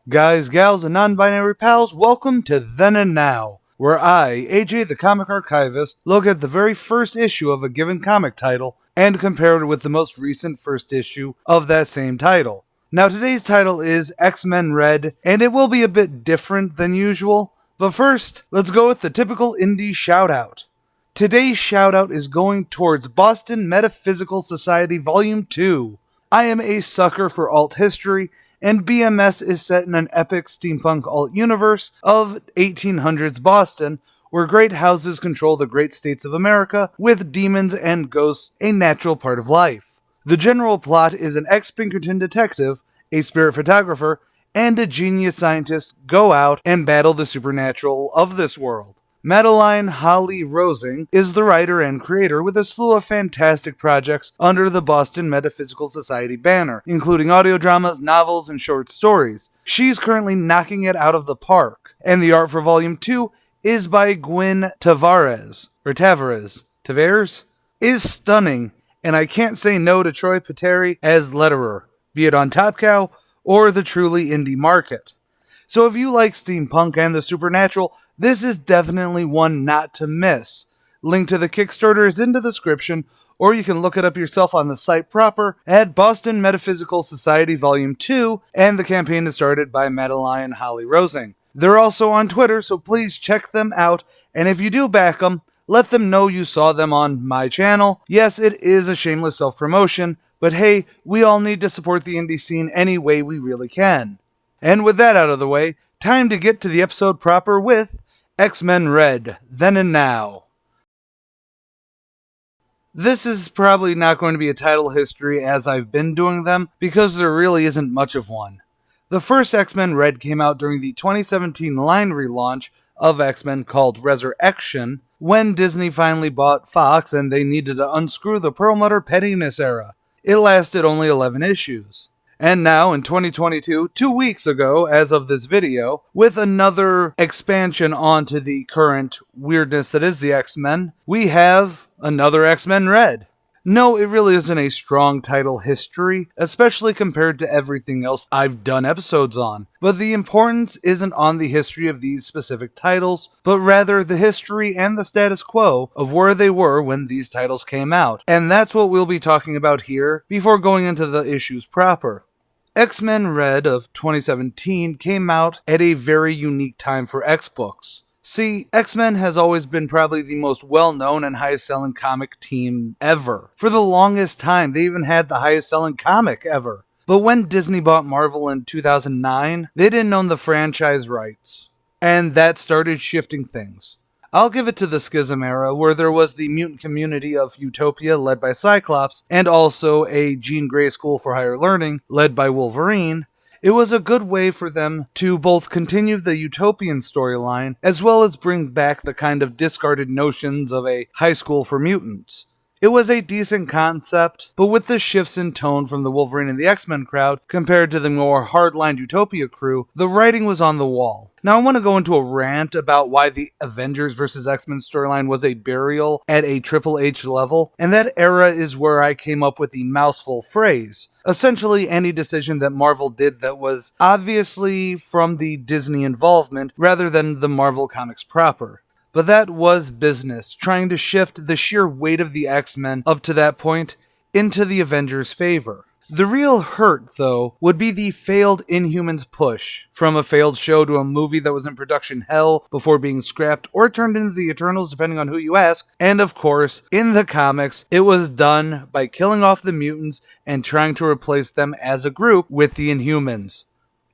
Guys, gals, and non-binary pals, welcome to Then and Now, where I, AJ the Comic Archivist, look at the very first issue of a given comic title and compare it with the most recent first issue of that same title. Now today's title is X-Men Red, and it will be a bit different than usual, but first, let's go with the typical indie shout-out. Today's shout-out is going towards Boston Metaphysical Society Volume 2. I am a sucker for alt history, and BMS is set in an epic steampunk alt universe of 1800s Boston, where great houses control the great states of America, with demons and ghosts a natural part of life. The general plot is an ex-Pinkerton detective, a spirit photographer, and a genius scientist go out and battle the supernatural of this world. Madeline Holly Rosing is the writer and creator with a slew of fantastic projects under the Boston Metaphysical Society banner, including audio dramas, novels, and short stories. She's currently knocking it out of the park, and the art for Volume 2 is by Gwen Tavares, is stunning, and I can't say no to Troy Peteri as letterer, be it on Top Cow or the truly indie market. So if you like steampunk and the supernatural, this is definitely one not to miss. Link to the Kickstarter is in the description, or you can look it up yourself on the site proper at Boston Metaphysical Society Volume 2, and the campaign is started by Madeline Holly Rosing. They're also on Twitter, so please check them out, and if you do back them, let them know you saw them on my channel. Yes, it is a shameless self-promotion, but hey, we all need to support the indie scene any way we really can. And with that out of the way, time to get to the episode proper with X-Men Red, Then and Now. This is probably not going to be a title history as I've been doing them, because there really isn't much of one. The first X-Men Red came out during the 2017 line relaunch of X-Men called Resurrection, when Disney finally bought Fox and they needed to unscrew the Perlmutter pettiness era. It lasted only 11 issues. And now, in 2022, 2 weeks ago, as of this video, with another expansion onto the current weirdness that is the X-Men, we have another X-Men Red. No, it really isn't a strong title history, especially compared to everything else I've done episodes on. But the importance isn't on the history of these specific titles, but rather the history and the status quo of where they were when these titles came out. And that's what we'll be talking about here before going into the issues proper. X-Men Red of 2017 came out at a very unique time for X-Books. See, X-Men has always been probably the most well-known and highest-selling comic team ever. For the longest time, they even had the highest-selling comic ever. But when Disney bought Marvel in 2009, they didn't own the franchise rights. And that started shifting things. I'll give it to the Schism era, where there was the mutant community of Utopia led by Cyclops, and also a Jean Grey School for Higher Learning led by Wolverine. It was a good way for them to both continue the Utopian storyline, as well as bring back the kind of discarded notions of a high school for mutants. It was a decent concept, but with the shifts in tone from the Wolverine and the X-Men crowd compared to the more hardlined Utopia crew, the writing was on the wall. Now I want to go into a rant about why the Avengers vs. X-Men storyline was a burial at a Triple H level, and that era is where I came up with the mouthful phrase. Essentially any decision that Marvel did that was obviously from the Disney involvement rather than the Marvel Comics proper. But that was business, trying to shift the sheer weight of the X-Men up to that point into the Avengers' favor. The real hurt, though, would be the failed Inhumans push, from a failed show to a movie that was in production hell before being scrapped or turned into the Eternals depending on who you ask, and of course, in the comics, it was done by killing off the mutants and trying to replace them as a group with the Inhumans.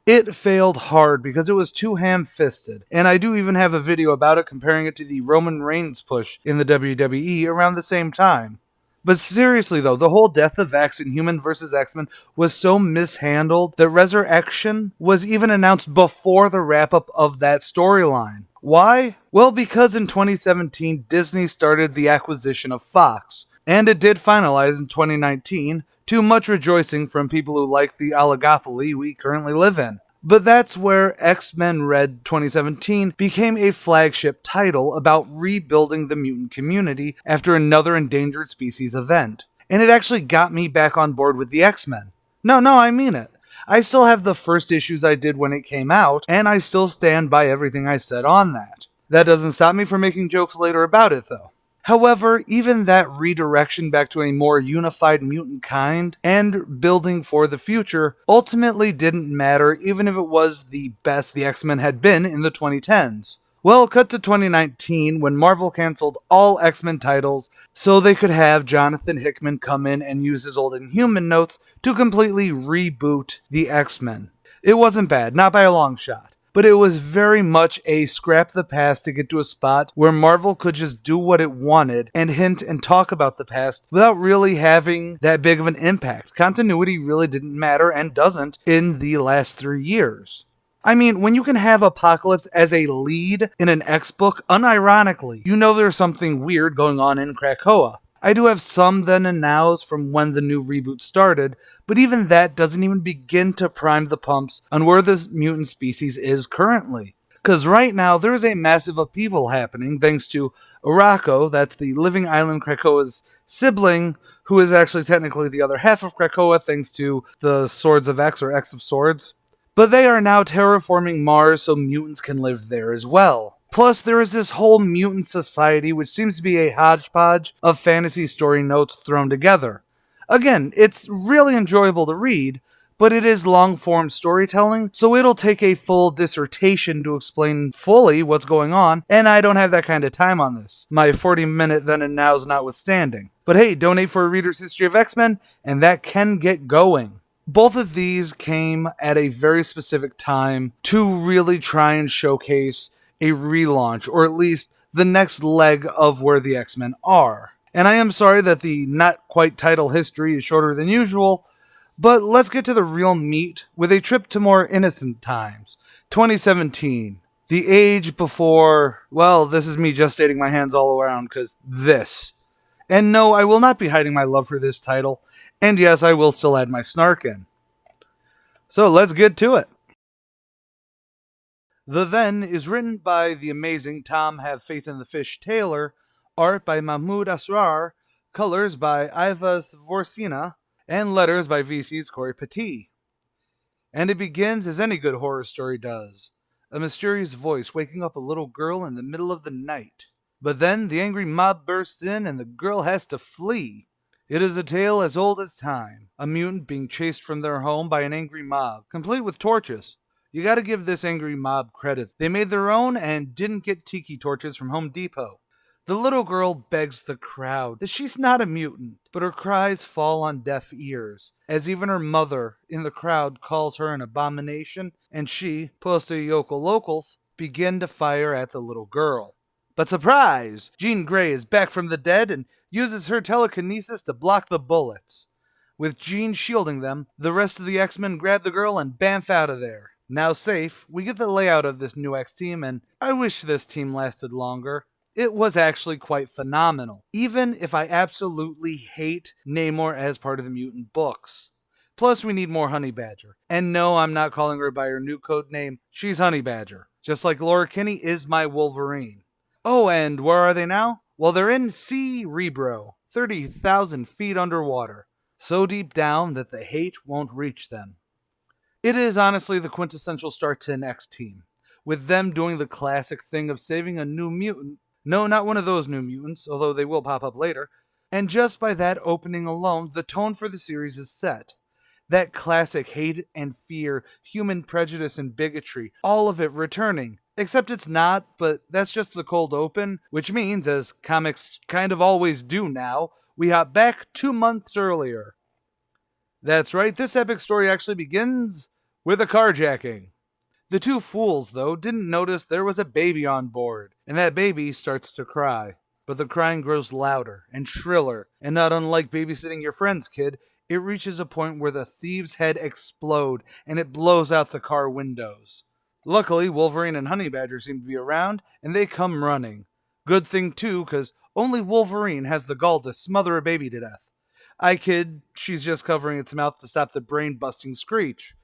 It failed hard because it was too ham-fisted, and I do even have a video about it comparing it to the Roman Reigns push in the WWE around the same time. But seriously though, the whole death of X in Human vs. X-Men was so mishandled that Resurrection was even announced before the wrap-up of that storyline. Why? Well, because in 2017, Disney started the acquisition of Fox, and it did finalize in 2019, to much rejoicing from people who like the oligopoly we currently live in. But that's where X-Men Red 2017 became a flagship title about rebuilding the mutant community after another endangered species event. And it actually got me back on board with the X-Men. No, I mean it. I still have the first issues I did when it came out, and I still stand by everything I said on that. That doesn't stop me from making jokes later about it, though. However, even that redirection back to a more unified mutant kind and building for the future ultimately didn't matter, even if it was the best the X-Men had been in the 2010s. Well, cut to 2019 when Marvel canceled all X-Men titles so they could have Jonathan Hickman come in and use his old Inhuman notes to completely reboot the X-Men. It wasn't bad, not by a long shot. But it was very much a scrap the past to get to a spot where Marvel could just do what it wanted and hint and talk about the past without really having that big of an impact. Continuity really didn't matter and doesn't in the last 3 years. I mean, when you can have Apocalypse as a lead in an X book, unironically, you know there's something weird going on in Krakoa. I do have some then and nows from when the new reboot started, but even that doesn't even begin to prime the pumps on where this mutant species is currently. Because right now, there is a massive upheaval happening thanks to Urako, that's the Living Island Krakoa's sibling, who is actually technically the other half of Krakoa thanks to the Swords of X or X of Swords. But they are now terraforming Mars so mutants can live there as well. Plus, there is this whole mutant society which seems to be a hodgepodge of fantasy story notes thrown together. Again, it's really enjoyable to read, but it is long-form storytelling, so it'll take a full dissertation to explain fully what's going on, and I don't have that kind of time on this. My 40-minute then and now's notwithstanding. But hey, donate for a Reader's History of X-Men, and that can get going. Both of these came at a very specific time to really try and showcase a relaunch, or at least the next leg of where the X-Men are. And I am sorry that the not quite title history is shorter than usual, but let's get to the real meat with a trip to more innocent times. 2017. The age before, well, this is me just stating my hands all around, because this. And no, I will not be hiding my love for this title, and yes, I will still add my snark in. So let's get to it. The Then is written by the amazing Tom Have Faith in the Fish Taylor, art by Mahmoud Asrar, colors by Iva Svorsina, and letters by VC's Corey Petit. And it begins as any good horror story does, a mysterious voice waking up a little girl in the middle of the night. But then the angry mob bursts in and the girl has to flee. It is a tale as old as time, a mutant being chased from their home by an angry mob, complete with torches. You gotta give this angry mob credit. They made their own and didn't get tiki torches from Home Depot. The little girl begs the crowd that she's not a mutant, but her cries fall on deaf ears, as even her mother in the crowd calls her an abomination, and she, plus the yokel locals, begin to fire at the little girl. But surprise! Jean Grey is back from the dead and uses her telekinesis to block the bullets. With Jean shielding them, the rest of the X-Men grab the girl and bamf out of there. Now safe, we get the layout of this new X team, and I wish this team lasted longer. It was actually quite phenomenal, even if I absolutely hate Namor as part of the mutant books. Plus, we need more Honey Badger. And no, I'm not calling her by her new code name. She's Honey Badger, just like Laura Kinney is my Wolverine. Oh, and where are they now? Well, they're in Sea Rebro, 30,000 feet underwater, so deep down that the hate won't reach them. It is honestly the quintessential start to an X team, with them doing the classic thing of saving a new mutant. No, not one of those new mutants, although they will pop up later. And just by that opening alone, the tone for the series is set. That classic hate and fear, human prejudice and bigotry, all of it returning. Except it's not, but that's just the cold open, which means, as comics kind of always do now, we hop back 2 months earlier. That's right, this epic story actually begins with a carjacking. The two fools, though, didn't notice there was a baby on board, and that baby starts to cry. But the crying grows louder and shriller, and not unlike babysitting your friend's kid, it reaches a point where the thief's head explodes and it blows out the car windows. Luckily, Wolverine and Honey Badger seem to be around, and they come running. Good thing, too, because only Wolverine has the gall to smother a baby to death. I kid, she's just covering its mouth to stop the brain-busting screech.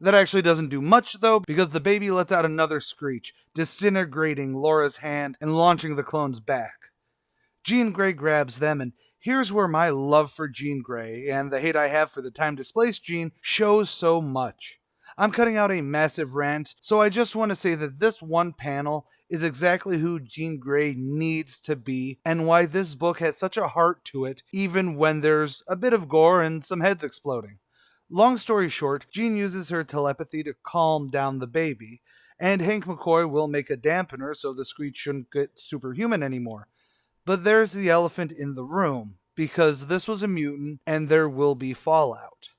That actually doesn't do much, though, because the baby lets out another screech, disintegrating Laura's hand and launching the clones back. Jean Grey grabs them, and Here's where my love for Jean Grey and the hate I have for the time-displaced Jean shows so much. I'm cutting out a massive rant, so I just want to say that this one panel is exactly who Jean Grey needs to be, and why this book has such a heart to it, even when there's a bit of gore and some heads exploding. Long story short, Jean uses her telepathy to calm down the baby, and Hank McCoy will make a dampener so the screech shouldn't get superhuman anymore. But there's the elephant in the room, because this was a mutant and there will be fallout.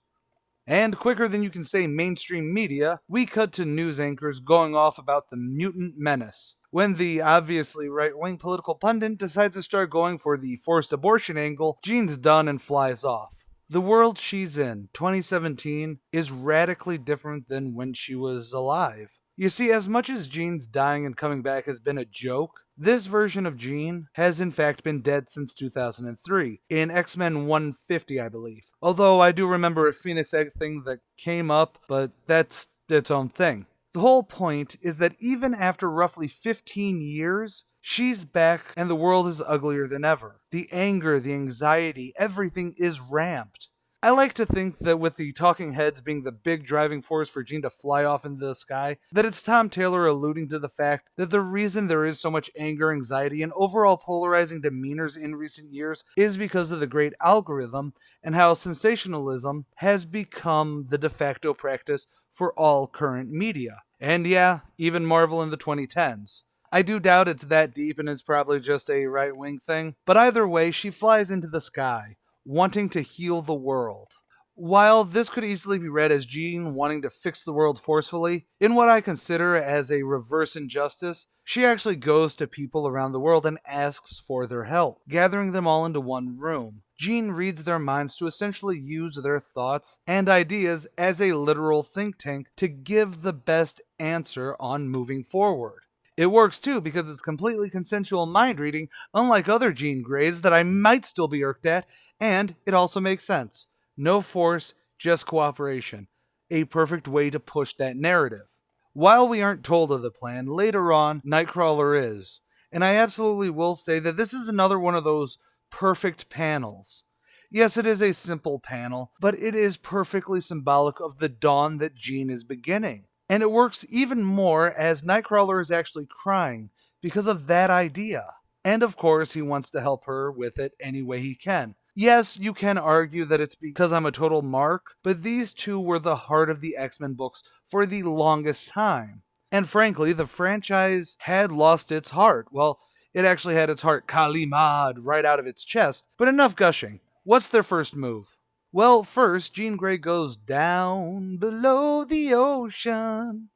And quicker than you can say mainstream media, we cut to news anchors going off about the mutant menace. When the obviously right-wing political pundit decides to start going for the forced abortion angle, Jean's done and flies off. The world she's in, 2017, is radically different than when she was alive. You see, as much as Jean's dying and coming back has been a joke, this version of Jean has in fact been dead since 2003, in X-Men 150, I believe. Although I do remember a Phoenix Egg thing that came up, but that's its own thing. The whole point is that even after roughly 15 years, she's back and the world is uglier than ever. The anger, the anxiety, everything is ramped. I like to think that with the talking heads being the big driving force for Jean to fly off into the sky, that it's Tom Taylor alluding to the fact that the reason there is so much anger, anxiety, and overall polarizing demeanors in recent years is because of the great algorithm and how sensationalism has become the de facto practice for all current media. And yeah, even Marvel in the 2010s. I do doubt it's that deep and it's probably just a right-wing thing, but either way, she flies into the sky, wanting to heal the world. While this could easily be read as Jean wanting to fix the world forcefully, in what I consider as a reverse injustice, she actually goes to people around the world and asks for their help, gathering them all into one room. Jean reads their minds to essentially use their thoughts and ideas as a literal think tank to give the best answer on moving forward. It works too because it's completely consensual mind reading, unlike other Jean Greys that I might still be irked at, and it also makes sense. No force, just cooperation. A perfect way to push that narrative. While we aren't told of the plan, later on, Nightcrawler is. And I absolutely will say that this is another one of those perfect panels. Yes, it is a simple panel, but it is perfectly symbolic of the dawn that Jean is beginning. And it works even more as Nightcrawler is actually crying because of that idea. And of course, he wants to help her with it any way he can. Yes, you can argue that it's because I'm a total mark, but these two were the heart of the X-Men books for the longest time. And frankly, the franchise had lost its heart. Well, it actually had its heart Kalimad right out of its chest, but enough gushing. What's their first move? Well, first, Jean Grey goes down below the ocean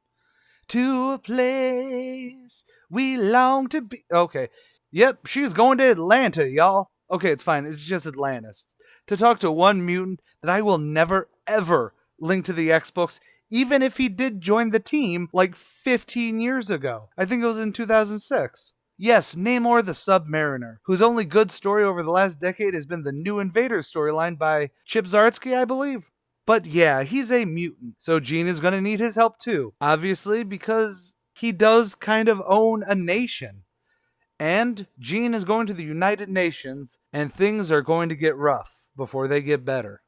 to a place we long to be. Okay. Yep, she's going to Atlanta, y'all. Okay, it's fine. It's just Atlantis. To talk to one mutant that I will never, ever link to the X-Books, even if he did join the team like 15 years ago. I think it was in 2006. Yes, Namor the Submariner, whose only good story over the last decade has been the New Invaders storyline by Chip Zdarsky, I believe. But yeah, he's a mutant, so Jean is going to need his help too. Obviously, because he does kind of own a nation. And Jean is going to the United Nations, and things are going to get rough before they get better.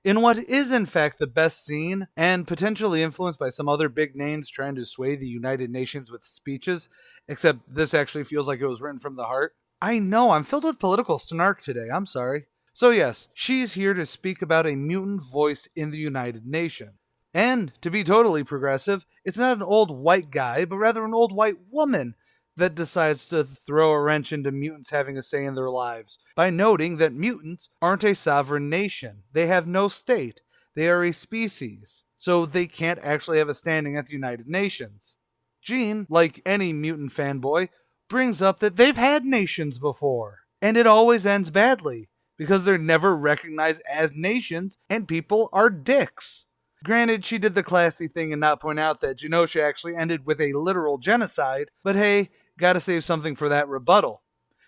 In what is in fact the best scene, and potentially influenced by some other big names trying to sway the United Nations with speeches, except this actually feels like it was written from the heart. I know, I'm filled with political snark today, I'm sorry. So yes, she's here to speak about a mutant voice in the United Nations. And, to be totally progressive, it's not an old white guy, but rather an old white woman that decides to throw a wrench into mutants having a say in their lives, by noting that mutants aren't a sovereign nation. They have no state. They are a species, so they can't actually have a standing at the United Nations. Jean, like any mutant fanboy, brings up that they've had nations before, and it always ends badly, because they're never recognized as nations, and people are dicks. Granted, she did the classy thing and not point out that Genosha actually ended with a literal genocide, but hey, gotta save something for that rebuttal.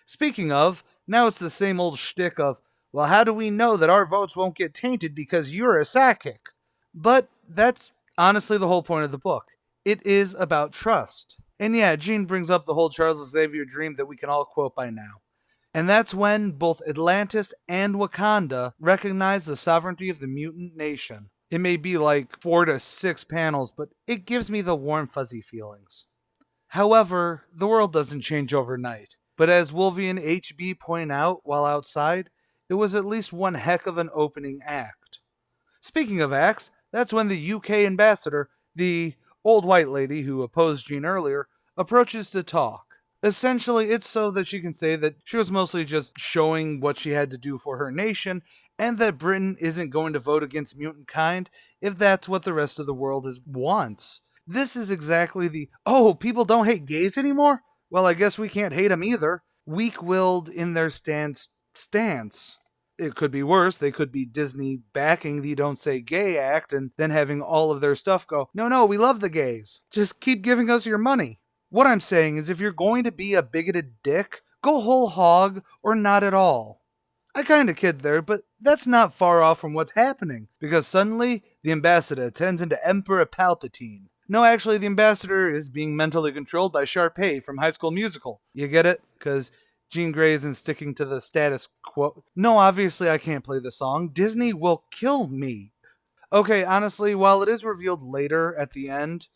Speaking of, now it's the same old shtick of, well, how do we know that our votes won't get tainted because you're a psychic? But that's honestly the whole point of the book. It is about trust. And yeah, Jean brings up the whole Charles Xavier dream that we can all quote by now. And that's when both Atlantis and Wakanda recognize the sovereignty of the mutant nation. It may be like 4 to 6 panels, but it gives me the warm, fuzzy feelings. However, the world doesn't change overnight. But as Wolvie and HB point out while outside, it was at least one heck of an opening act. Speaking of acts, that's when the UK ambassador, the old white lady who opposed Jean earlier, approaches to talk. Essentially, it's so that she can say that she was mostly just showing what she had to do for her nation, and that Britain isn't going to vote against mutant kind if that's what the rest of the world wants. This is exactly the, oh, people don't hate gays anymore? Well, I guess we can't hate them either. Weak-willed in their stance. It could be worse. They could be Disney backing the Don't Say Gay Act and then having all of their stuff go, no, we love the gays. Just keep giving us your money. What I'm saying is if you're going to be a bigoted dick, go whole hog or not at all. I kinda kid there, but that's not far off from what's happening, because suddenly the ambassador turns into Emperor Palpatine. No, actually, the ambassador is being mentally controlled by Sharpay from High School Musical. You get it? Because Jean Grey isn't sticking to the status quo. No, obviously I can't play the song. Disney will kill me. Okay, honestly, while it is revealed later at the end,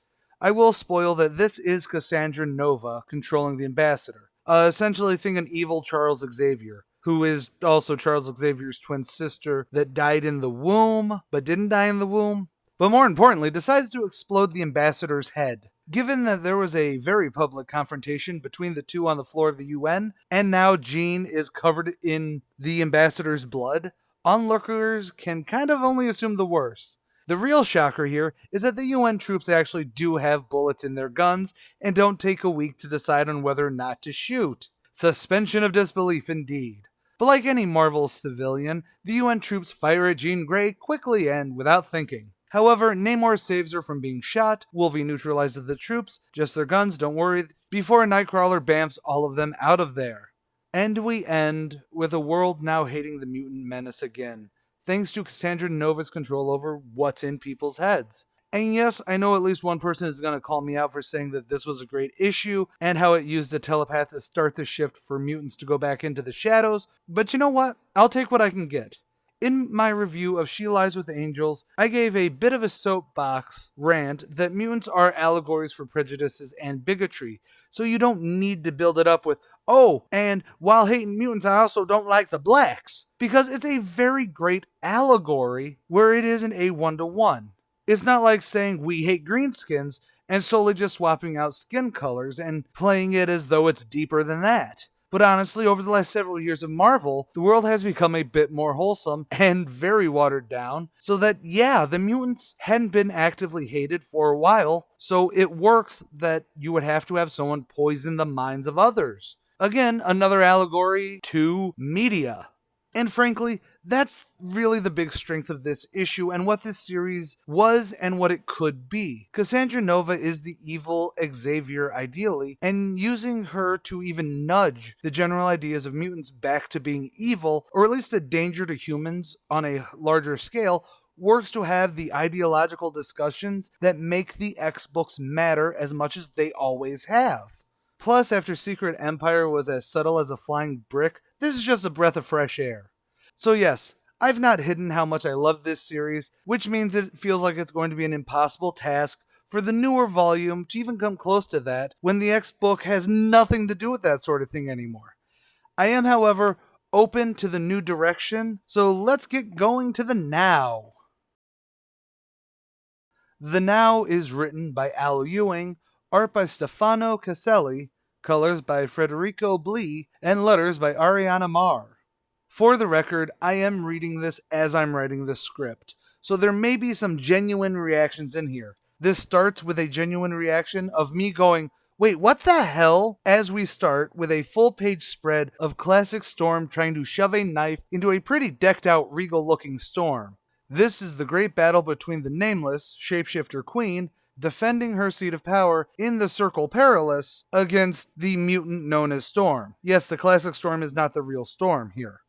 I will spoil that this is Cassandra Nova controlling the ambassador. Essentially think an evil Charles Xavier, who is also Charles Xavier's twin sister that died in the womb, but didn't die in the womb. But more importantly, decides to explode the ambassador's head. Given that there was a very public confrontation between the two on the floor of the UN, and now Jean is covered in the ambassador's blood, onlookers can kind of only assume the worst. The real shocker here is that the UN troops actually do have bullets in their guns and don't take a week to decide on whether or not to shoot. Suspension of disbelief indeed. But like any Marvel civilian, the UN troops fire at Jean Grey quickly and without thinking. However, Namor saves her from being shot, Wolvie neutralizes the troops, just their guns, don't worry, before Nightcrawler bamfs all of them out of there. And we end with a world now hating the mutant menace again, thanks to Cassandra Nova's control over what's in people's heads. And yes, I know at least one person is going to call me out for saying that this was a great issue, and how it used a telepath to start the shift for mutants to go back into the shadows, but you know what? I'll take what I can get. In my review of She Lies with Angels, I gave a bit of a soapbox rant that mutants are allegories for prejudices and bigotry, so you don't need to build it up with, oh, and while hating mutants, I also don't like the blacks, because it's a very great allegory where it isn't a one-to-one. It's not like saying we hate greenskins and solely just swapping out skin colors and playing it as though it's deeper than that. But honestly, over the last several years of Marvel, the world has become a bit more wholesome and very watered down, so that, yeah, the mutants hadn't been actively hated for a while, so it works that you would have to have someone poison the minds of others. Again, another allegory to media. And frankly, that's really the big strength of this issue and what this series was and what it could be. Cassandra Nova is the evil Xavier ideally, and using her to even nudge the general ideas of mutants back to being evil, or at least a danger to humans on a larger scale, works to have the ideological discussions that make the X books matter as much as they always have. Plus, after Secret Empire was as subtle as a flying brick, this is just a breath of fresh air. So yes, I've not hidden how much I love this series, which means it feels like it's going to be an impossible task for the newer volume to even come close to that when the X book has nothing to do with that sort of thing anymore. I am, however, open to the new direction, so let's get going to the now. The Now is written by Al Ewing, art by Stefano Caselli, colors by Federico Blee, and letters by Ariana Marr. For the record, I am reading this as I'm writing the script, so there may be some genuine reactions in here. This starts with a genuine reaction of me going, wait, what the hell? As we start with a full-page spread of classic Storm trying to shove a knife into a pretty decked-out, regal-looking Storm. This is the great battle between the Nameless, shapeshifter queen, defending her seat of power in the Circle Perilous against the mutant known as Storm. Yes, the classic Storm is not the real Storm here.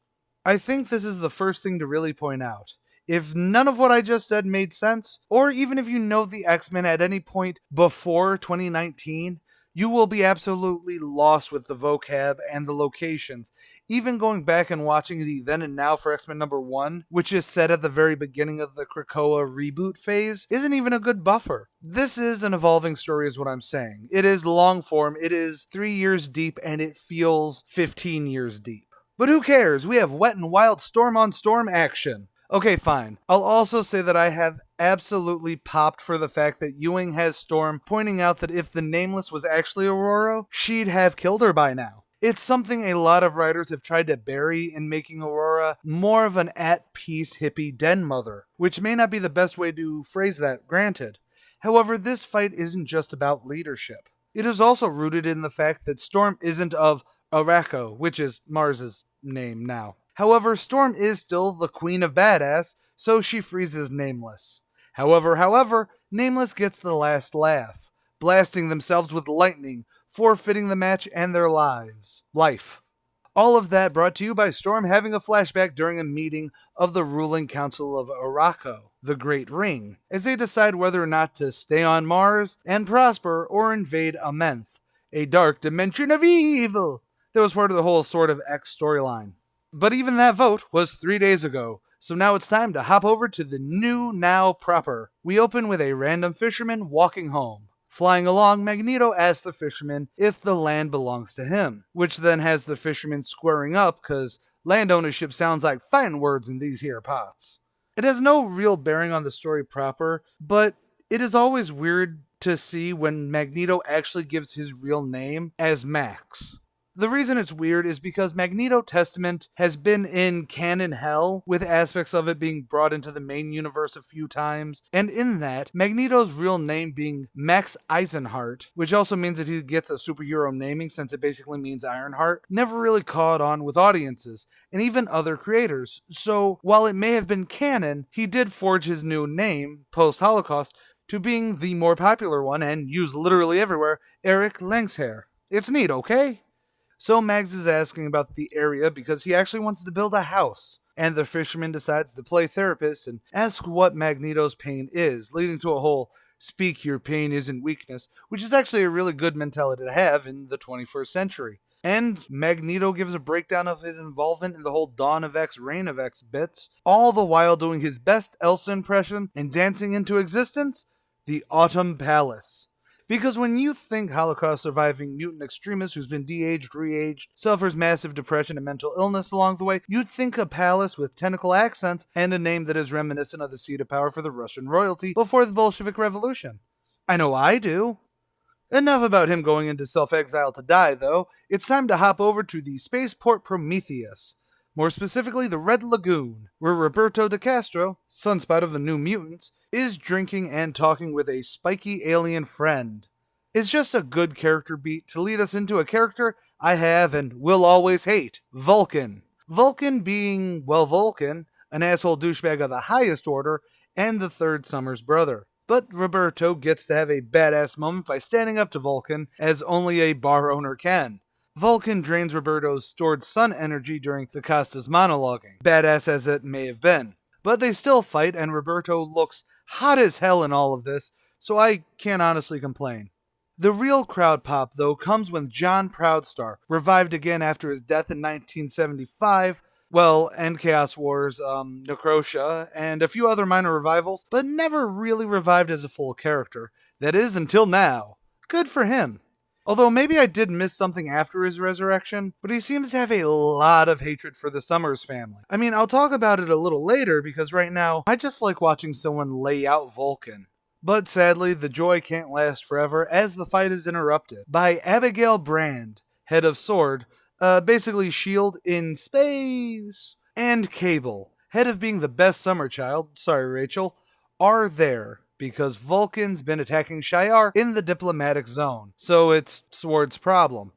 I think this is the first thing to really point out. If none of what I just said made sense, or even if you know the X-Men at any point before 2019, you will be absolutely lost with the vocab and the locations, Even going back and watching the Then and Now for X-Men #1, which is set at the very beginning of the Krakoa reboot phase, isn't even a good buffer. This is an evolving story is what I'm saying. It is long form, it is 3 years deep, and it feels 15 years deep. But who cares? We have wet and wild storm on storm action. Okay, fine. I'll also say that I have absolutely popped for the fact that Ewing has Storm pointing out that if the Nameless was actually Aurora, she'd have killed her by now. It's something a lot of writers have tried to bury in making Aurora more of an at-peace hippie den mother, which may not be the best way to phrase that, granted. However, this fight isn't just about leadership. It is also rooted in the fact that Storm isn't of Arakko, which is Mars's name now. However, Storm is still the queen of badass, so she freezes Nameless. However, Nameless gets the last laugh, blasting themselves with lightning, forfeiting the match and their life. All of that brought to you by Storm having a flashback during a meeting of the ruling council of Arakko, the Great Ring, as they decide whether or not to stay on Mars and prosper or invade Amenth, a dark dimension of evil that was part of the whole Sword of X storyline. But even that vote was 3 days ago, so now it's time to hop over to the new now proper. We open with a random fisherman walking home. Flying along, Magneto asks the fisherman if the land belongs to him, which then has the fisherman squaring up because land ownership sounds like fighting words in these here parts. It has no real bearing on the story proper, but it is always weird to see when Magneto actually gives his real name as Max. The reason it's weird is because Magneto Testament has been in canon hell, with aspects of it being brought into the main universe a few times, and in that, Magneto's real name being Max Eisenheart, which also means that he gets a superhero naming since it basically means Ironheart, never really caught on with audiences, and even other creators. So, while it may have been canon, he did forge his new name, post-Holocaust, to being the more popular one and used literally everywhere, Eric Langshair. It's neat, okay? So Mags is asking about the area because he actually wants to build a house, and the fisherman decides to play therapist and ask what Magneto's pain is, leading to a whole speak your pain isn't weakness, which is actually a really good mentality to have in the 21st century. And Magneto gives a breakdown of his involvement in the whole Dawn of X, Reign of X bits, all the while doing his best Elsa impression and dancing into existence the Autumn Palace. Because when you think Holocaust-surviving mutant extremist who's been de-aged, re-aged, suffers massive depression and mental illness along the way, you'd think a palace with tentacle accents and a name that is reminiscent of the seat of power for the Russian royalty before the Bolshevik Revolution. I know I do. Enough about him going into self-exile to die, though. It's time to hop over to the spaceport Prometheus. More specifically, the Red Lagoon, where Roberto de Castro, sunspot of the New Mutants, is drinking and talking with a spiky alien friend. It's just a good character beat to lead us into a character I have and will always hate, Vulcan. Vulcan being, well, Vulcan, an asshole douchebag of the highest order, and the third Summers brother. But Roberto gets to have a badass moment by standing up to Vulcan, as only a bar owner can. Vulcan drains Roberto's stored sun energy during DaCosta's monologuing, badass as it may have been. But they still fight, and Roberto looks hot as hell in all of this, so I can't honestly complain. The real crowd pop, though, comes when John Proudstar, revived again after his death in 1975, and Chaos Wars, Necrotia, and a few other minor revivals, but never really revived as a full character. That is, until now. Good for him. Although maybe I did miss something after his resurrection, but he seems to have a lot of hatred for the Summers family. I mean, I'll talk about it a little later because right now, I just like watching someone lay out Vulcan. But sadly, the joy can't last forever as the fight is interrupted by Abigail Brand, head of Sword, basically S.H.I.E.L.D. in space, and Cable, head of being the best summer child, sorry Rachel, are there. Because Vulcan's been attacking Shi'ar in the diplomatic zone, so it's Sword's problem.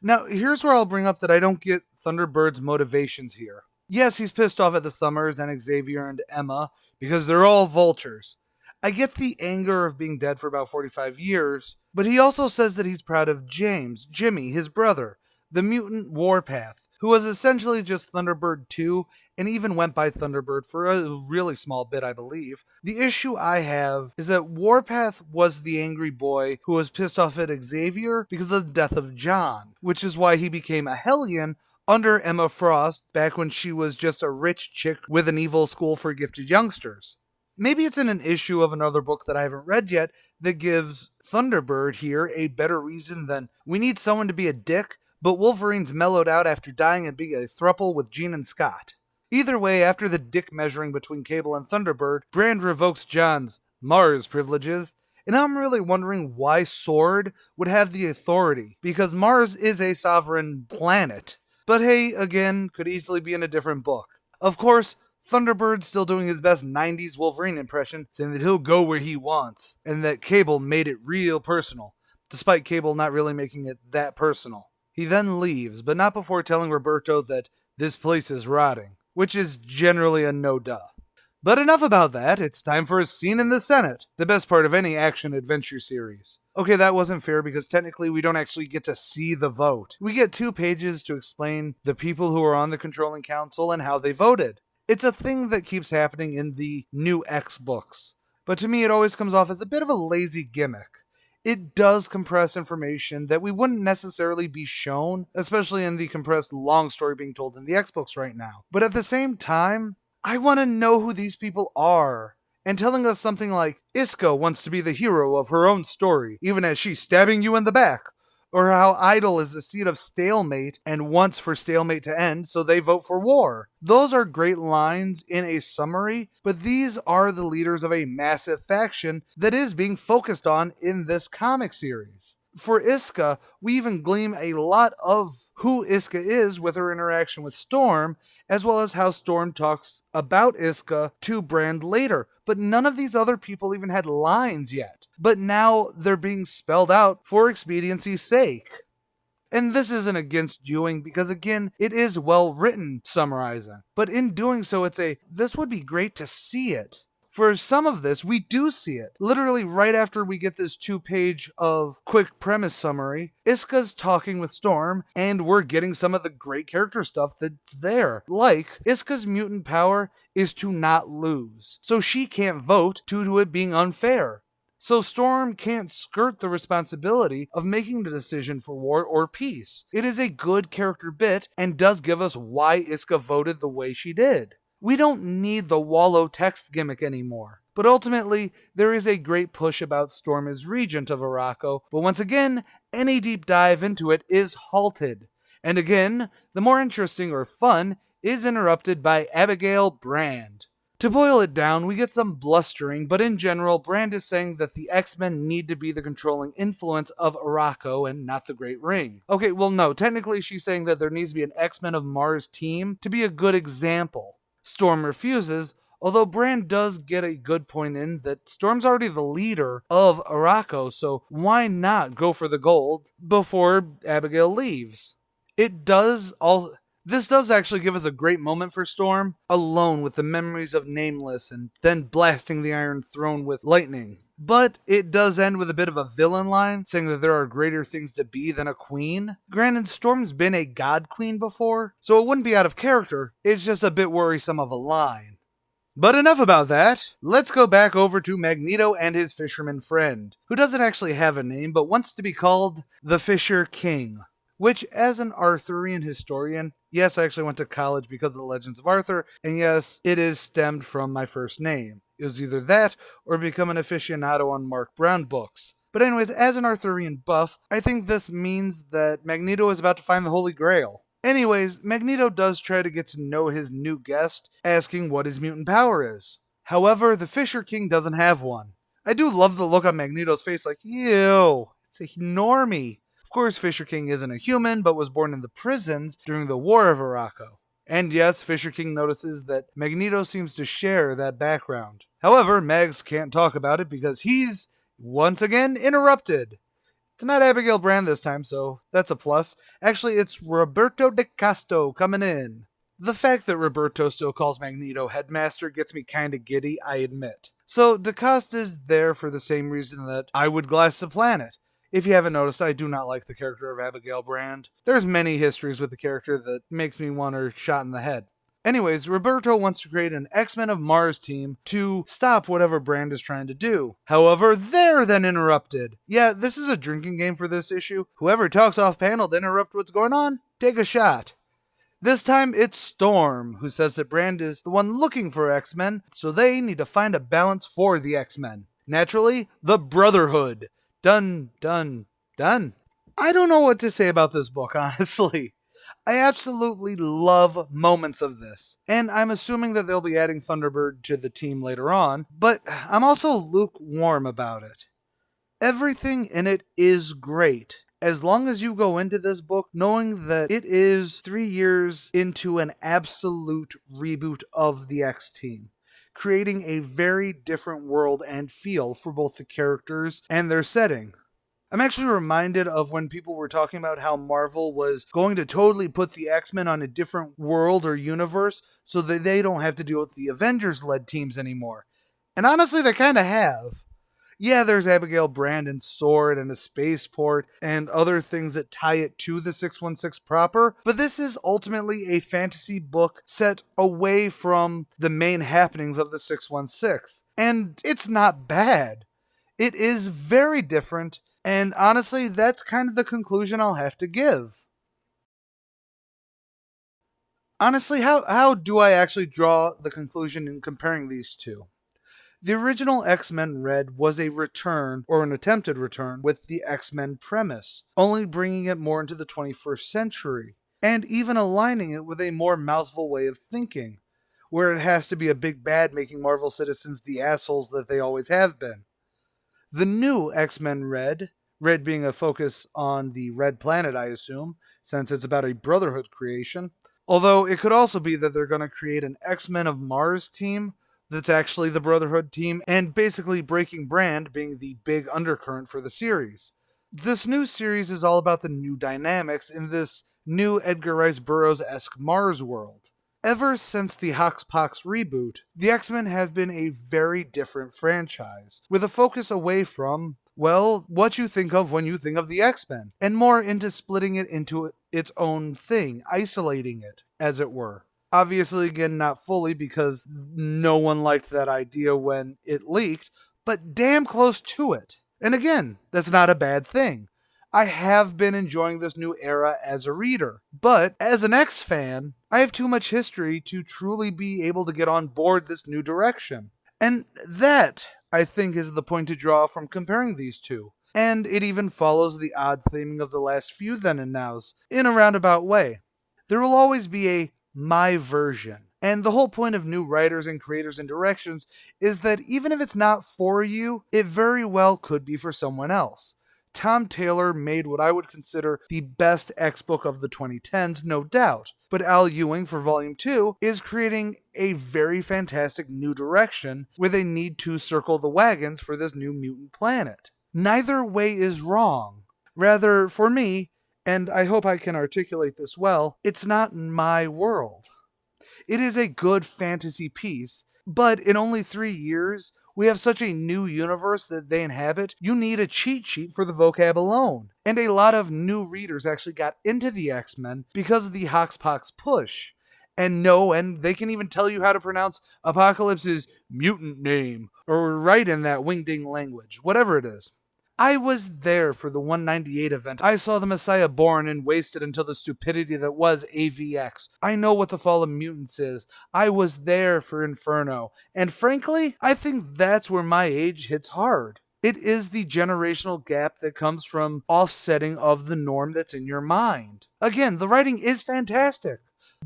Now, here's where I'll bring up that I don't get Thunderbird's motivations here. Yes, he's pissed off at the Summers and Xavier and Emma, because they're all vultures. I get the anger of being dead for about 45 years, but he also says that he's proud of James, Jimmy, his brother, the mutant Warpath, who was essentially just Thunderbird 2, and even went by Thunderbird for a really small bit, I believe. The issue I have is that Warpath was the angry boy who was pissed off at Xavier because of the death of John, which is why he became a Hellion under Emma Frost back when she was just a rich chick with an evil school for gifted youngsters. Maybe it's in an issue of another book that I haven't read yet that gives Thunderbird here a better reason than we need someone to be a dick, but Wolverine's mellowed out after dying and being a throuple with Jean and Scott. Either way, after the dick measuring between Cable and Thunderbird, Brand revokes John's Mars privileges, and I'm really wondering why Sword would have the authority, because Mars is a sovereign planet. But hey, again, could easily be in a different book. Of course, Thunderbird's still doing his best 90s Wolverine impression, saying that he'll go where he wants, and that Cable made it real personal, despite Cable not really making it that personal. He then leaves, but not before telling Roberto that this place is rotting, which is generally a no-duh. But enough about that, it's time for a scene in the Senate, the best part of any action-adventure series. Okay, that wasn't fair because technically we don't actually get to see the vote. We get 2 pages to explain the people who are on the controlling council and how they voted. It's a thing that keeps happening in the New X books, but to me it always comes off as a bit of a lazy gimmick. It does compress information that we wouldn't necessarily be shown, especially in the compressed long story being told in the X books right now. But at the same time, I want to know who these people are. And telling us something like, Iska wants to be the hero of her own story, even as she's stabbing you in the back. Or how Idle is the seat of stalemate and wants for stalemate to end, so they vote for war. Those are great lines in a summary, but these are the leaders of a massive faction that is being focused on in this comic series. For Iska, we even glean a lot of who Iska is with her interaction with Storm, as well as how Storm talks about Iska to Brand later. But none of these other people even had lines yet. But now they're being spelled out for expediency's sake. And this isn't against Ewing because, again, it is well written summarizing. But in doing so, this would be great to see it. For some of this, we do see it. Literally right after we get this 2-page of quick premise summary, Iska's talking with Storm, and we're getting some of the great character stuff that's there. Like, Iska's mutant power is to not lose, so she can't vote due to it being unfair. So Storm can't skirt the responsibility of making the decision for war or peace. It is a good character bit, and does give us why Iska voted the way she did. We don't need the wallow text gimmick anymore. But ultimately, there is a great push about Storm as regent of Arakko, but once again, any deep dive into it is halted. And again, the more interesting or fun is interrupted by Abigail Brand. To boil it down, we get some blustering, but in general, Brand is saying that the X-Men need to be the controlling influence of Arakko and not the Great Ring. Okay, well no, technically she's saying that there needs to be an X-Men of Mars team to be a good example. Storm refuses, although Brand does get a good point in that Storm's already the leader of Arakko, so why not go for the gold before Abigail leaves? This does actually give us a great moment for Storm, alone with the memories of Nameless and then blasting the Iron Throne with lightning. But it does end with a bit of a villain line, saying that there are greater things to be than a queen. Granted, Storm's been a god queen before, so it wouldn't be out of character, it's just a bit worrisome of a line. But enough about that, let's go back over to Magneto and his fisherman friend, who doesn't actually have a name, but wants to be called the Fisher King. Which, as an Arthurian historian, yes, I actually went to college because of the Legends of Arthur, and yes, it is stemmed from my first name. It was either that, or become an aficionado on Mark Brown books. But anyways, as an Arthurian buff, I think this means that Magneto is about to find the Holy Grail. Anyways, Magneto does try to get to know his new guest, asking what his mutant power is. However, the Fisher King doesn't have one. I do love the look on Magneto's face like, ew, it's a normie. Of course, Fisher King isn't a human, but was born in the prisons during the War of Arakko. And yes, Fisher King notices that Magneto seems to share that background. However, Mags can't talk about it because he's, once again, interrupted. It's not Abigail Brand this time, so that's a plus. Actually, it's Roberto de Castro coming in. The fact that Roberto still calls Magneto Headmaster gets me kinda giddy, I admit. So, DeCosta is there for the same reason that I would glass the planet. If you haven't noticed, I do not like the character of Abigail Brand. There's many histories with the character that makes me want her shot in the head. Anyways, Roberto wants to create an X-Men of Mars team to stop whatever Brand is trying to do. However, they're then interrupted. Yeah, this is a drinking game for this issue. Whoever talks off panel to interrupt what's going on, take a shot. This time it's Storm, who says that Brand is the one looking for X-Men, so they need to find a balance for the X-Men. Naturally, the Brotherhood. Done, done, done. I don't know what to say about this book, honestly. I absolutely love moments of this, and I'm assuming that they'll be adding Thunderbird to the team later on, but I'm also lukewarm about it. Everything in it is great, as long as you go into this book knowing that it is 3 years into an absolute reboot of the X-Team, creating a very different world and feel for both the characters and their setting. I'm actually reminded of when people were talking about how Marvel was going to totally put the X-Men on a different world or universe so that they don't have to deal with the Avengers-led teams anymore. And honestly, they kind of have. Yeah, there's Abigail Brand and Sword and a spaceport and other things that tie it to the 616 proper, but this is ultimately a fantasy book set away from the main happenings of the 616. And it's not bad. It is very different, and honestly, that's kind of the conclusion I'll have to give. Honestly, how do I actually draw the conclusion in comparing these two? The original X-Men Red was a return, or an attempted return, with the X-Men premise, only bringing it more into the 21st century, and even aligning it with a more mouthful way of thinking, where it has to be a big bad making Marvel citizens the assholes that they always have been. The new X-Men Red being a focus on the Red Planet, I assume, since it's about a Brotherhood creation, although it could also be that they're going to create an X-Men of Mars team that's actually the Brotherhood team, and basically Breaking Brand being the big undercurrent for the series. This new series is all about the new dynamics in this new Edgar Rice Burroughs-esque Mars world. Ever since the Hoxpox reboot, the X-Men have been a very different franchise, with a focus away from, well, what you think of when you think of the X-Men, and more into splitting it into its own thing, isolating it, as it were. Obviously, again, not fully, because no one liked that idea when it leaked, but damn close to it. And again, that's not a bad thing. I have been enjoying this new era as a reader, but as an X fan, I have too much history to truly be able to get on board this new direction. And that, I think, is the point to draw from comparing these two. And it even follows the odd theming of the last few then and nows, in a roundabout way. There will always be a my version. And the whole point of new writers and creators and directions is that even if it's not for you, it very well could be for someone else. Tom Taylor made what I would consider the best X book of the 2010s, no doubt. But Al Ewing for Volume 2 is creating a very fantastic new direction where they need to circle the wagons for this new mutant planet. Neither way is wrong. Rather, for me, and I hope I can articulate this well, it's not my world. It is a good fantasy piece, but in only 3 years, we have such a new universe that they inhabit, you need a cheat sheet for the vocab alone. And a lot of new readers actually got into the X-Men because of the Hoxpox push. And they can even tell you how to pronounce Apocalypse's mutant name, or write in that wingding language, whatever it is. I was there for the 198 event. I saw the Messiah born and wasted until the stupidity that was AVX. I know what the Fall of Mutants is. I was there for Inferno. And frankly, I think that's where my age hits hard. It is the generational gap that comes from offsetting of the norm that's in your mind. Again, the writing is fantastic.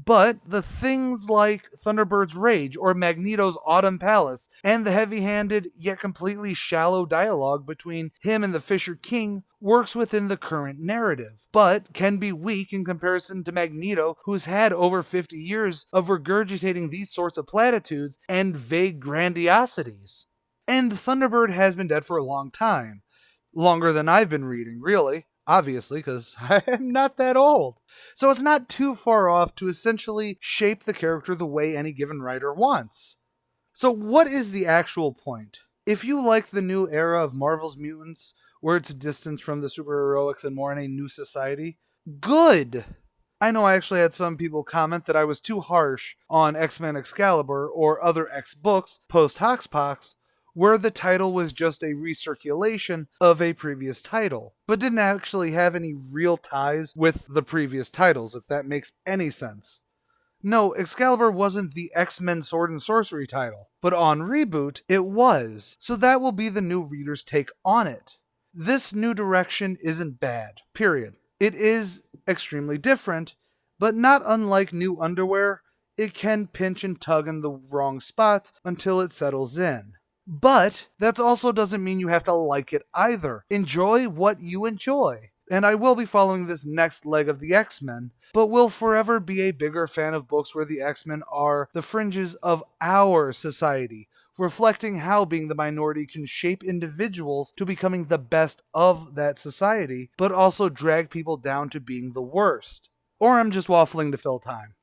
But the things like Thunderbird's Rage or Magneto's Autumn Palace and the heavy-handed yet completely shallow dialogue between him and the Fisher King works within the current narrative, but can be weak in comparison to Magneto, who's had over 50 years of regurgitating these sorts of platitudes and vague grandiosities. And Thunderbird has been dead for a long time. Longer than I've been reading, really. Obviously, because I'm not that old. So it's not too far off to essentially shape the character the way any given writer wants. So what is the actual point? If you like the new era of Marvel's mutants, where it's a distance from the superheroics and more in a new society, good! I know I actually had some people comment that I was too harsh on X-Men Excalibur or other X books post-Hoxpox, where the title was just a recirculation of a previous title, but didn't actually have any real ties with the previous titles, if that makes any sense. No, Excalibur wasn't the X-Men Sword and Sorcery title, but on Reboot, it was, so that will be the new reader's take on it. This new direction isn't bad, period. It is extremely different, but not unlike new underwear, it can pinch and tug in the wrong spots until it settles in. But that also doesn't mean you have to like it either. Enjoy what you enjoy. And I will be following this next leg of the X-Men, but will forever be a bigger fan of books where the X-Men are the fringes of our society, reflecting how being the minority can shape individuals to becoming the best of that society, but also drag people down to being the worst. Or I'm just waffling to fill time.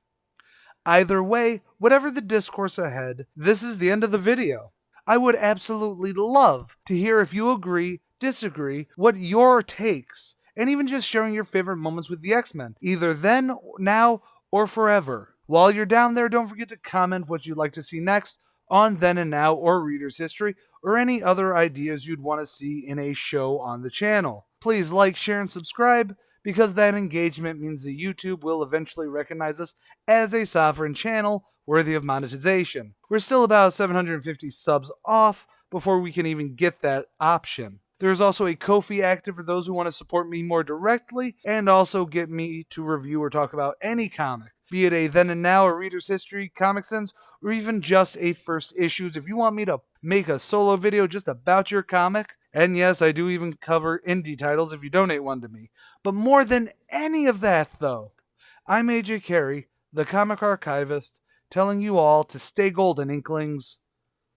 Either way, whatever the discourse ahead, this is the end of the video. I would absolutely love to hear if you agree, disagree, what your takes, and even just sharing your favorite moments with the X-Men, either then, now, or forever. While you're down there, don't forget to comment what you'd like to see next on Then and Now or Reader's History, or any other ideas you'd want to see in a show on the channel. Please like, share, and subscribe, because that engagement means that YouTube will eventually recognize us as a sovereign channel worthy of monetization. We're still about 750 subs off before we can even get that option. There's also a Ko-fi active for those who want to support me more directly and also get me to review or talk about any comic, be it a Then and Now, a Reader's History, ComicSins, or even just a First Issues. If you want me to make a solo video just about your comic, and yes, I do even cover indie titles if you donate one to me. But more than any of that, though, I'm AJ Carey, the Comic Archivist, telling you all to stay golden, Inklings.